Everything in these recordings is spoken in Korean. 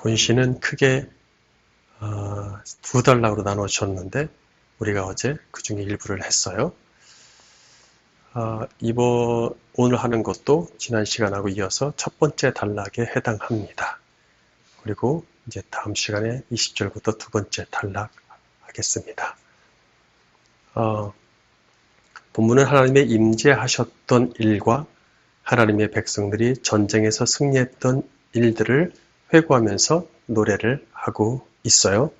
본시는 크게 두 단락으로 나눠줬는데 우리가 어제 그 중에 일부를 했어요. 오늘 하는 것도 지난 시간하고 이어서 첫 번째 단락에 해당합니다. 그리고 이제 다음 시간에 20절부터 두 번째 단락 하겠습니다. 본문은 하나님의 임재하셨던 일과 하나님의 백성들이 전쟁에서 승리했던 일들을 회고하면서 노래를 하고 있어요.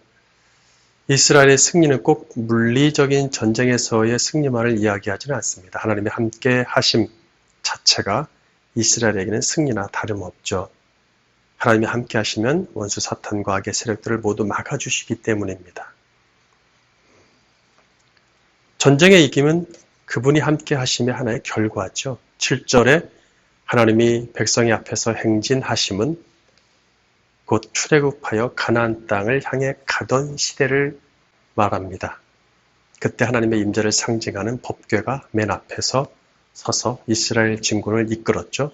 이스라엘의 승리는 꼭 물리적인 전쟁에서의 승리만을 이야기하지는 않습니다. 하나님의 함께 하심 자체가 이스라엘에게는 승리나 다름없죠. 하나님이 함께 하시면 원수 사탄과 악의 세력들을 모두 막아주시기 때문입니다. 전쟁에 이기면 그분이 함께 하심의 하나의 결과죠. 7절에 하나님이 백성의 앞에서 행진하심은 곧 출애굽하여 가나안 땅을 향해 가던 시대를 말합니다. 그때 하나님의 임재를 상징하는 법궤가 맨 앞에서 서서 이스라엘 진군을 이끌었죠.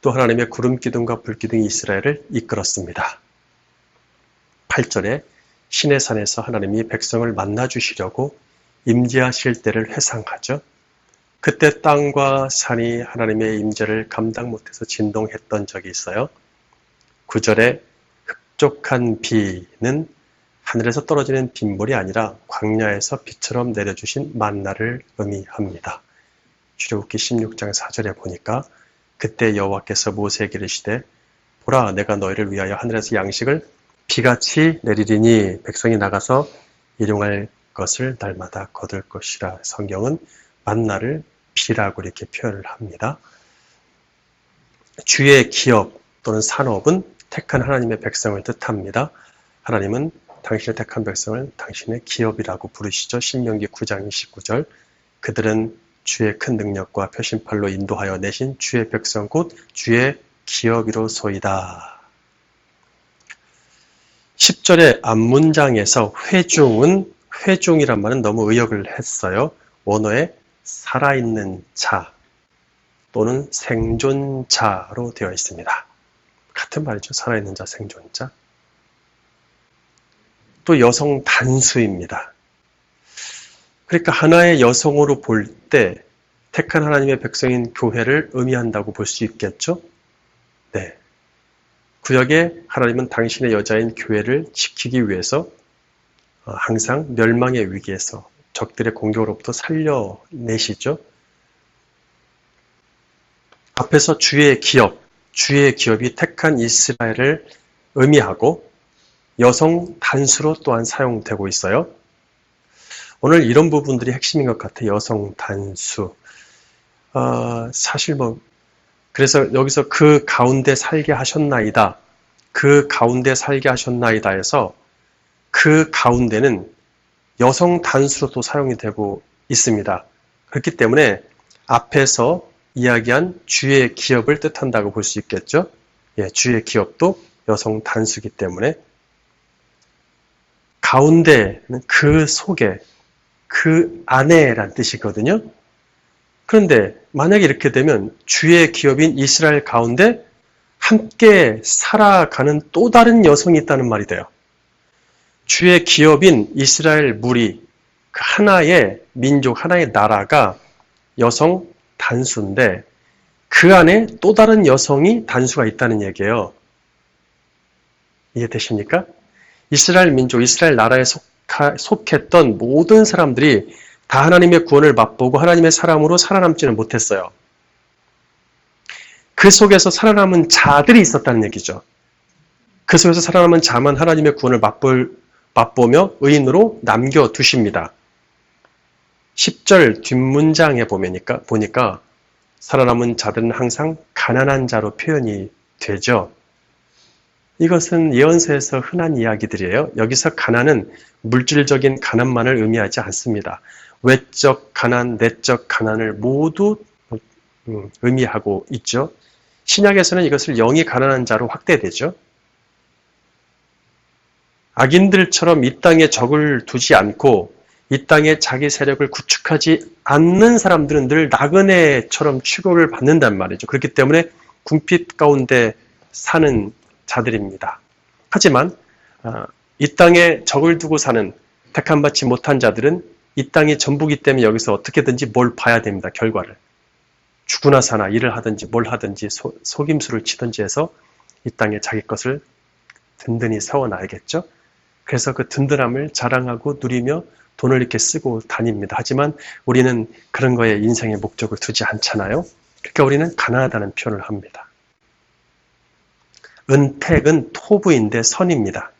또 하나님의 구름 기둥과 불 기둥이 이스라엘을 이끌었습니다. 8절에 시내산에서 하나님이 백성을 만나 주시려고 임재하실 때를 회상하죠. 그때 땅과 산이 하나님의 임재를 감당 못해서 진동했던 적이 있어요. 9절에 흡족한 비는 하늘에서 떨어지는 빗물이 아니라 광야에서 비처럼 내려주신 만나를 의미합니다. 출애굽기 16장 4절에 보니까 그때 여호와께서 모세에게 이르시되 보라 내가 너희를 위하여 하늘에서 양식을 비같이 내리리니 백성이 나가서 일용할 것을 날마다 거둘 것이라. 성경은 만나를 비라고 이렇게 표현을 합니다. 주의 기업 또는 산업은 택한 하나님의 백성을 뜻합니다. 하나님은 당신의 택한 백성을 당신의 기업이라고 부르시죠. 신명기 9장 29절 그들은 주의 큰 능력과 표심팔로 인도하여 내신 주의 백성 곧 주의 기업이로소이다. 10절의 앞문장에서 회중이란 말은 너무 의역을 했어요. 원어에 살아있는 자 또는 생존자로 되어 있습니다. 같은 말이죠. 살아있는 자, 생존자. 또 여성 단수입니다. 그러니까 하나의 여성으로 볼 때 택한 하나님의 백성인 교회를 의미한다고 볼 수 있겠죠? 네. 구약에 하나님은 당신의 여자인 교회를 지키기 위해서 항상 멸망의 위기에서 적들의 공격으로부터 살려내시죠. 앞에서 주의 기업이 택한 이스라엘을 의미하고 여성 단수로 또한 사용되고 있어요. 오늘 이런 부분들이 핵심인 것 같아요. 여성 단수. 사실 그래서 여기서 그 가운데 살게 하셨나이다. 그 가운데 살게 하셨나이다 해서 그 가운데는 여성 단수로도 사용이 되고 있습니다. 그렇기 때문에 앞에서 이야기한 주의 기업을 뜻한다고 볼 수 있겠죠. 예, 주의 기업도 여성 단수이기 때문에 가운데는 그 속에 그 안에란 뜻이거든요. 그런데 만약에 이렇게 되면 주의 기업인 이스라엘 가운데 함께 살아가는 또 다른 여성이 있다는 말이 돼요. 주의 기업인 이스라엘 무리, 그 하나의 민족, 하나의 나라가 여성 단수인데 그 안에 또 다른 여성이 단수가 있다는 얘기예요. 이해되십니까? 이스라엘 민족, 이스라엘 나라에 속했던 모든 사람들이 다 하나님의 구원을 맛보고 하나님의 사람으로 살아남지는 못했어요. 그 속에서 살아남은 자들이 있었다는 얘기죠. 그 속에서 살아남은 자만 하나님의 구원을 맛보며 의인으로 남겨두십니다. 10절 뒷문장에 보니까 살아남은 자들은 항상 가난한 자로 표현이 되죠. 이것은 예언서에서 흔한 이야기들이에요. 여기서 가난은 물질적인 가난만을 의미하지 않습니다. 외적 가난, 내적 가난을 모두 의미하고 있죠. 신약에서는 이것을 영이 가난한 자로 확대되죠. 악인들처럼 이 땅에 적을 두지 않고 이 땅에 자기 세력을 구축하지 않는 사람들은 늘 나그네처럼 취급을 받는단 말이죠. 그렇기 때문에 궁핍 가운데 사는 자들입니다. 하지만 이 땅에 적을 두고 사는 택함받지 못한 자들은 이 땅이 전부기 때문에 여기서 어떻게든지 뭘 봐야 됩니다. 결과를. 죽으나 사나 일을 하든지 뭘 하든지 속임수를 치든지 해서 이 땅에 자기 것을 든든히 세워놔야겠죠. 그래서 그 든든함을 자랑하고 누리며 돈을 이렇게 쓰고 다닙니다. 하지만 우리는 그런 거에 인생의 목적을 두지 않잖아요. 그러니까 우리는 가난하다는 표현을 합니다. 은택은 토부인데 선입니다.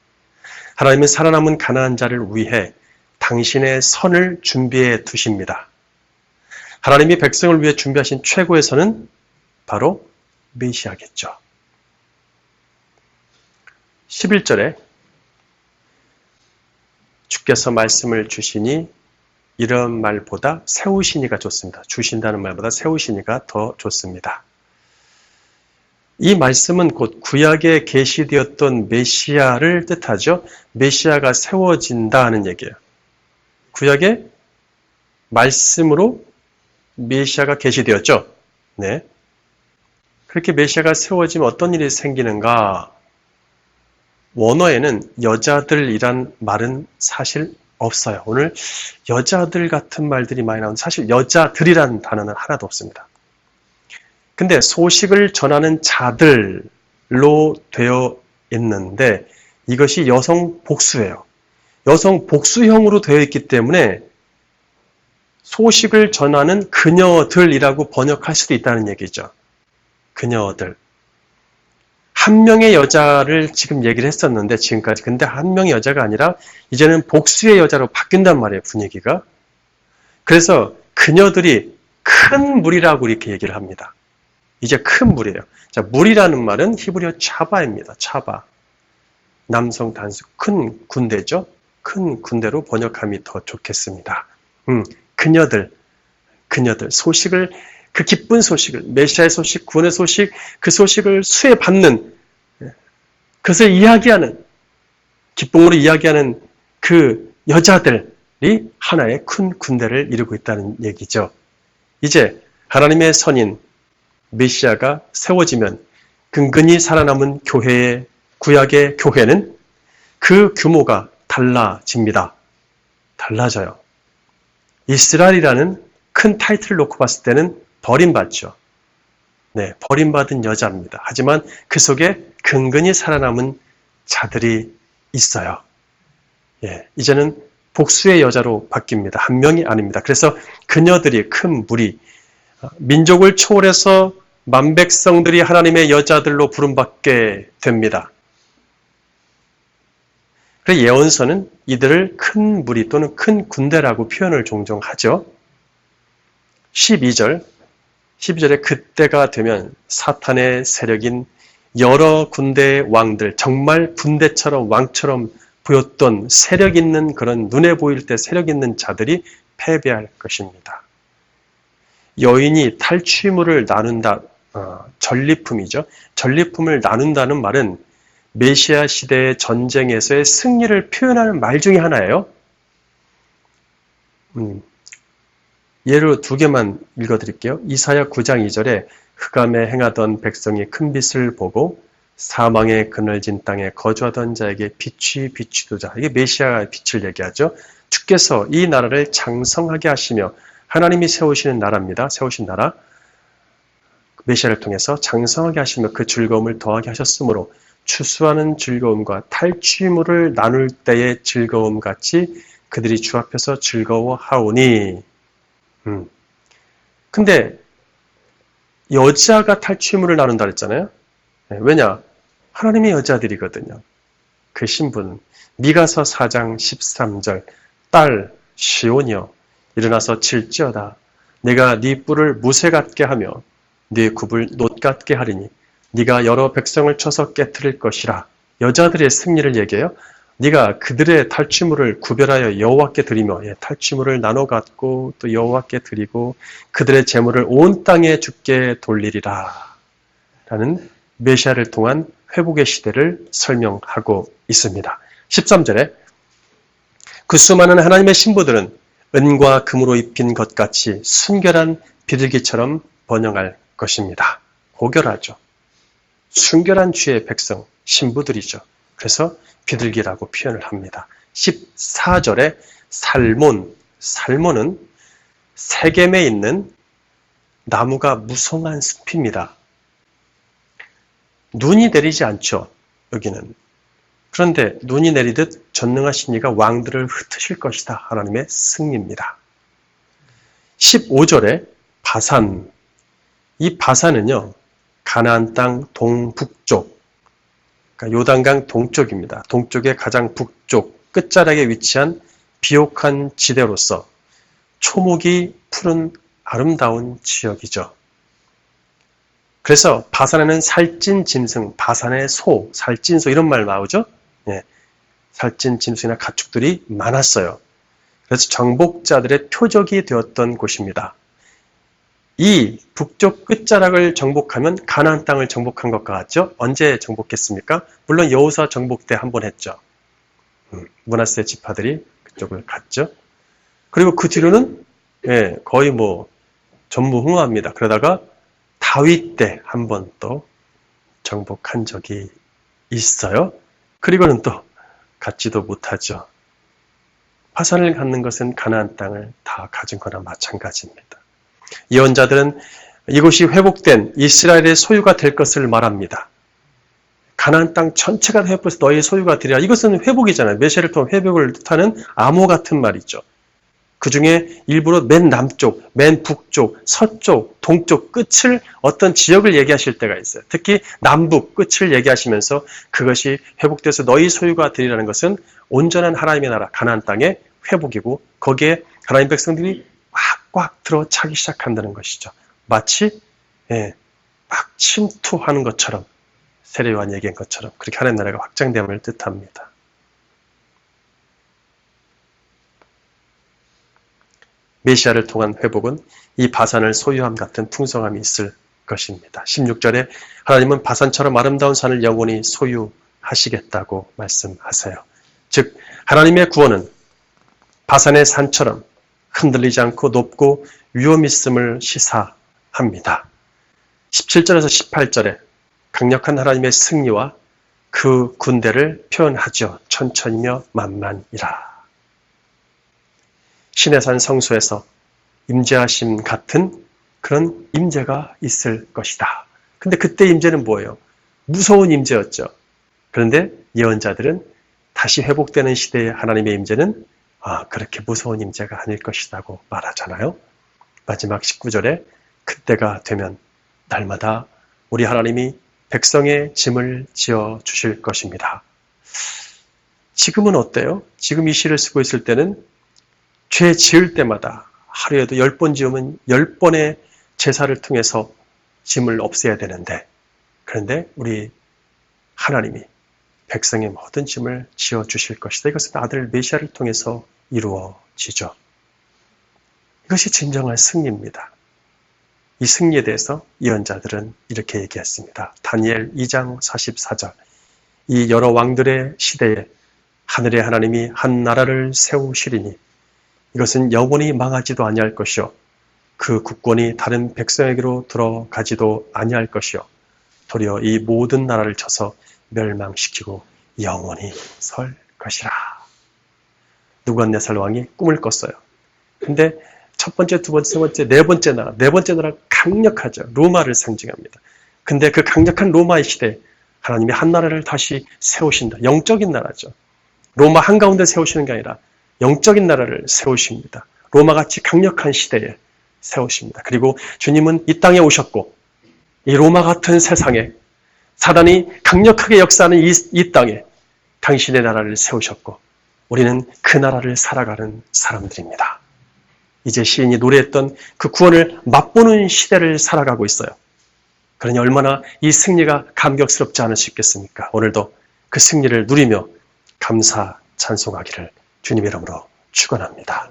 하나님은 살아남은 가난한 자를 위해 당신의 선을 준비해 두십니다. 하나님이 백성을 위해 준비하신 최고의 선은 바로 메시아겠죠. 11절에 주께서 말씀을 주시니 이런 말보다 세우시니가 좋습니다. 주신다는 말보다 세우시니가 더 좋습니다. 이 말씀은 곧 구약에 계시되었던 메시아를 뜻하죠. 메시아가 세워진다는 얘기예요. 구약에 말씀으로 메시아가 계시되었죠. 네. 그렇게 메시아가 세워지면 어떤 일이 생기는가? 원어에는 여자들이란 말은 사실 없어요. 오늘 여자들 같은 말들이 많이 나오는데 사실 여자들이란 단어는 하나도 없습니다. 근데 소식을 전하는 자들로 되어 있는데 이것이 여성 복수예요. 여성 복수형으로 되어 있기 때문에 소식을 전하는 그녀들이라고 번역할 수도 있다는 얘기죠. 그녀들. 한 명의 여자를 지금 얘기를 했었는데 지금까지. 근데 한 명의 여자가 아니라 이제는 복수의 여자로 바뀐단 말이에요. 분위기가. 그래서 그녀들이 큰 무리라고 이렇게 얘기를 합니다. 이제 큰 무리예요. 자, 무리라는 말은 히브리어 차바입니다. 차바. 남성 단수. 큰 군대죠. 큰 군대로 번역함이 더 좋겠습니다. 그녀들 소식을, 그 기쁜 소식을, 메시아의 소식, 구원의 소식, 그 소식을 수혜받는, 그것을 이야기하는, 기쁨으로 이야기하는 그 여자들이 하나의 큰 군대를 이루고 있다는 얘기죠. 이제 하나님의 선인 메시아가 세워지면 근근히 살아남은 교회의, 구약의 교회는 그 규모가 달라집니다. 달라져요. 이스라엘이라는 큰 타이틀을 놓고 봤을 때는 버림받죠. 네, 버림받은 여자입니다. 하지만 그 속에 근근히 살아남은 자들이 있어요. 예, 이제는 복수의 여자로 바뀝니다. 한 명이 아닙니다. 그래서 그녀들이 큰 무리, 민족을 초월해서 만백성들이 하나님의 여자들로 부름받게 됩니다. 그래서 예언서는 이들을 큰 무리 또는 큰 군대라고 표현을 종종 하죠. 12절에 그때가 되면 사탄의 세력인 여러 군대의 왕들, 정말 군대처럼 왕처럼 보였던 세력 있는 그런 눈에 보일 때 세력 있는 자들이 패배할 것입니다. 여인이 탈취물을 나눈다, 전리품이죠. 전리품을 나눈다는 말은 메시아 시대의 전쟁에서의 승리를 표현하는 말 중에 하나예요. 예로 두 개만 읽어드릴게요. 이사야 9장 2절에 흑암에 행하던 백성이 큰 빛을 보고 사망의 그늘진 땅에 거주하던 자에게 빛이 비추도자. 이게 메시아의 빛을 얘기하죠. 주께서 이 나라를 장성하게 하시며 하나님이 세우시는 나라입니다. 세우신 나라. 메시아를 통해서 장성하게 하시며 그 즐거움을 더하게 하셨으므로 추수하는 즐거움과 탈취물을 나눌 때의 즐거움 같이 그들이 주 앞에서 즐거워하오니. 근데 여자가 탈취물을 나눈다 그랬잖아요. 왜냐? 하나님의 여자들이거든요. 그 신분. 미가서 4장 13절. 딸 시온이여 일어나서 칠지어다. 내가 네 뿔을 무쇠 같게 하며 네 굽을 놋 같게 하리니 네가 여러 백성을 쳐서 깨트릴 것이라. 여자들의 승리를 얘기해요. 네가 그들의 탈취물을 구별하여 여호와께 드리며, 탈취물을 나눠 갖고 또 여호와께 드리고 그들의 재물을 온 땅에 주께 돌리리라. 라는 메시아를 통한 회복의 시대를 설명하고 있습니다. 13절에 그 수많은 하나님의 신부들은 은과 금으로 입힌 것 같이 순결한 비둘기처럼 번영할 것입니다. 고결하죠. 순결한 주의 백성, 신부들이죠. 그래서 비둘기라고 표현을 합니다. 14절에 살몬은 세겜에 있는 나무가 무성한 숲입니다. 눈이 내리지 않죠, 여기는. 그런데 눈이 내리듯 전능하신 이가 왕들을 흩으실 것이다. 하나님의 승리입니다. 15절에 바산. 이 바산은요, 가나안 땅 동북쪽, 그러니까 요단강 동쪽입니다. 동쪽의 가장 북쪽 끝자락에 위치한 비옥한 지대로서 초목이 푸른 아름다운 지역이죠. 그래서 바산에는 살찐 짐승, 바산의 소, 살찐소 이런 말 나오죠? 예, 살찐 짐승이나 가축들이 많았어요. 그래서 정복자들의 표적이 되었던 곳입니다. 이 북쪽 끝자락을 정복하면 가나안 땅을 정복한 것과 같죠? 언제 정복했습니까? 물론 여호수아 정복 때 한 번 했죠. 므낫세 지파들이 그쪽을 갔죠. 그리고 그 뒤로는 거의 전무후무합니다. 그러다가 다윗 때 한 번 또 정복한 적이 있어요. 그리고는 또 갖지도 못하죠. 바산을 갖는 것은 가나안 땅을 다 가진 거나 마찬가지입니다. 예언자들은 이곳이 회복된 이스라엘의 소유가 될 것을 말합니다. 가나안 땅 전체가 회복해서 너희의 소유가 되리라. 이것은 회복이잖아요. 메시아를 통한 회복을 뜻하는 암호 같은 말이죠. 그 중에 일부러 맨 남쪽, 맨 북쪽, 서쪽, 동쪽 끝을 어떤 지역을 얘기하실 때가 있어요. 특히 남북 끝을 얘기하시면서 그것이 회복돼서 너희 소유가 되리라는 것은 온전한 하나님의 나라 가나안 땅의 회복이고 거기에 하나님 백성들이 꽉 들어차기 시작한다는 것이죠. 마치 막 침투하는 것처럼 세례요한이 얘기한 것처럼 그렇게 하나님 나라가 확장됨을 뜻합니다. 메시아를 통한 회복은 이 바산을 소유함 같은 풍성함이 있을 것입니다. 16절에 하나님은 바산처럼 아름다운 산을 영원히 소유하시겠다고 말씀하세요. 즉 하나님의 구원은 바산의 산처럼 흔들리지 않고 높고 위험 있음을 시사합니다. 17절에서 18절에 강력한 하나님의 승리와 그 군대를 표현하죠. 천천히며 만만이라. 시내산 성소에서 임재하심 같은 그런 임재가 있을 것이다. 근데 그때 임재는 뭐예요? 무서운 임재였죠. 그런데 예언자들은 다시 회복되는 시대의 하나님의 임재는 그렇게 무서운 임재가 아닐 것이라고 말하잖아요. 마지막 19절에 그때가 되면 날마다 우리 하나님이 백성의 짐을 지어 주실 것입니다. 지금은 어때요? 지금 이 시를 쓰고 있을 때는 죄 지을 때마다 하루에도 10번 지으면 10번의 제사를 통해서 짐을 없애야 되는데 그런데 우리 하나님이 백성의 모든 짐을 지어주실 것이다. 이것은 아들 메시아를 통해서 이루어지죠. 이것이 진정한 승리입니다. 이 승리에 대해서 예언자들은 이렇게 얘기했습니다. 다니엘 2장 44절 이 여러 왕들의 시대에 하늘의 하나님이 한 나라를 세우시리니 이것은 영원히 망하지도 아니할 것이요 그 국권이 다른 백성에게로 들어가지도 아니할 것이요 도리어 이 모든 나라를 쳐서 멸망시키고 영원히 설 것이라. 느부갓네살 왕이 꿈을 꿨어요. 근데 첫 번째, 두 번째, 세 번째, 네 번째 나라 강력하죠. 로마를 상징합니다. 근데 그 강력한 로마의 시대에 하나님이 한 나라를 다시 세우신다. 영적인 나라죠. 로마 한가운데 세우시는 게 아니라 영적인 나라를 세우십니다. 로마같이 강력한 시대에 세우십니다. 그리고 주님은 이 땅에 오셨고 이 로마 같은 세상에 사단이 강력하게 역사하는 이 땅에 당신의 나라를 세우셨고 우리는 그 나라를 살아가는 사람들입니다. 이제 시인이 노래했던 그 구원을 맛보는 시대를 살아가고 있어요. 그러니 얼마나 이 승리가 감격스럽지 않으시겠습니까? 오늘도 그 승리를 누리며 감사 찬송하기를 주님의 이름으로 축원합니다.